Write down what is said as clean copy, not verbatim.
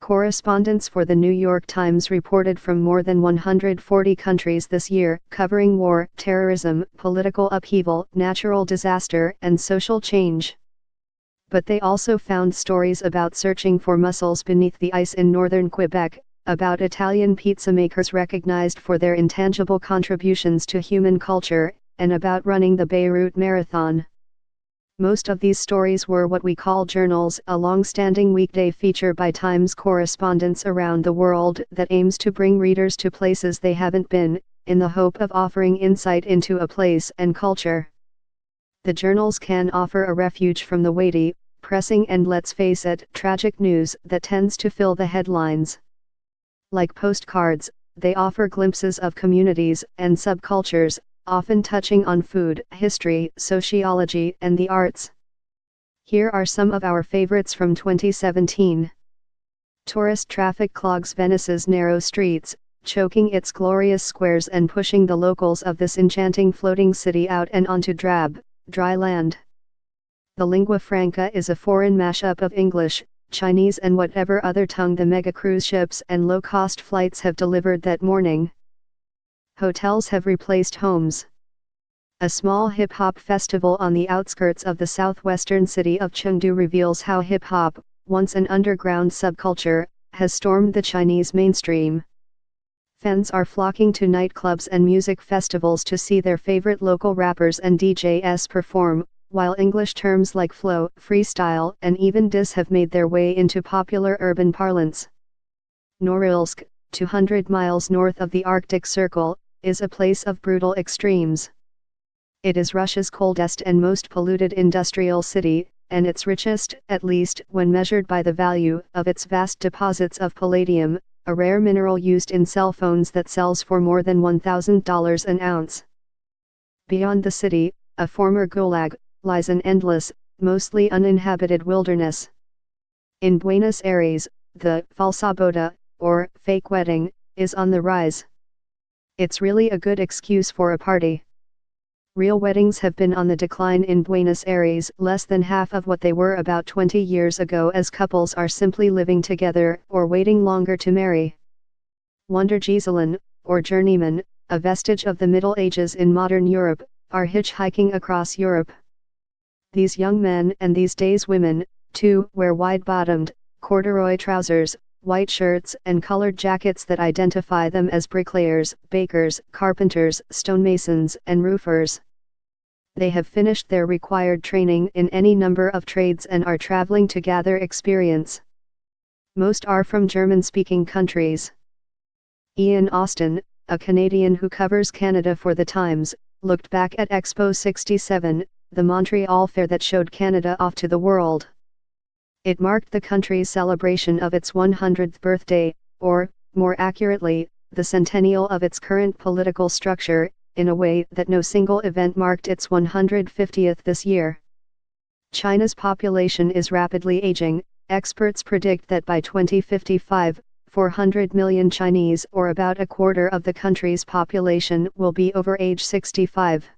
Correspondents for the New York Times reported from more than 140 countries this year, covering war, terrorism, political upheaval, natural disaster, and social change. But they also found stories about searching for mussels beneath the ice in northern Quebec, about Italian pizza makers recognized for their intangible contributions to human culture, and about running the Beirut Marathon. Most of these stories were what we call journals, a long-standing weekday feature by Times correspondents around the world that aims to bring readers to places they haven't been, in the hope of offering insight into a place and culture. The journals can offer a refuge from the weighty, pressing and, let's face it, tragic news that tends to fill the headlines. Like postcards, they offer glimpses of communities and subcultures, often touching on food, history, sociology, and the arts. Here are some of our favorites from 2017. Tourist traffic clogs Venice's narrow streets, choking its glorious squares and pushing the locals of this enchanting floating city out and onto drab, dry land. The lingua franca is a foreign mashup of English, Chinese and whatever other tongue the mega cruise ships and low-cost flights have delivered that morning. Hotels have replaced homes. A small hip-hop festival on the outskirts of the southwestern city of Chengdu reveals how hip-hop, once an underground subculture, has stormed the Chinese mainstream. Fans are flocking to nightclubs and music festivals to see their favorite local rappers and DJs perform, while English terms like flow, freestyle, and even diss have made their way into popular urban parlance. Norilsk, 200 miles north of the Arctic Circle, is a place of brutal extremes. It is Russia's coldest and most polluted industrial city, and its richest, at least when measured by the value of its vast deposits of palladium, a rare mineral used in cell phones that sells for more than $1,000 an ounce. Beyond the city, a former gulag, lies an endless, mostly uninhabited wilderness. In Buenos Aires, the falsa boda, or fake wedding, is on the rise. It's really a good excuse for a party. Real weddings have been on the decline in Buenos Aires, less than half of what they were about 20 years ago, as couples are simply living together or waiting longer to marry. Wandergesellen, or journeymen, a vestige of the Middle Ages in modern Europe, are hitchhiking across Europe. These young men and these days women, too, wear wide-bottomed, corduroy trousers, white shirts and colored jackets that identify them as bricklayers, bakers, carpenters, stonemasons, and roofers. They have finished their required training in any number of trades and are traveling to gather experience. Most are from German-speaking countries. Ian Austin, a Canadian who covers Canada for The Times, looked back at Expo 67, the Montreal fair that showed Canada off to the world. It marked the country's celebration of its 100th birthday, or, more accurately, the centennial of its current political structure, in a way that no single event marked its 150th this year. China's population is rapidly aging. Experts predict that by 2055, 400 million Chinese, or about a quarter of the country's population, will be over age 65.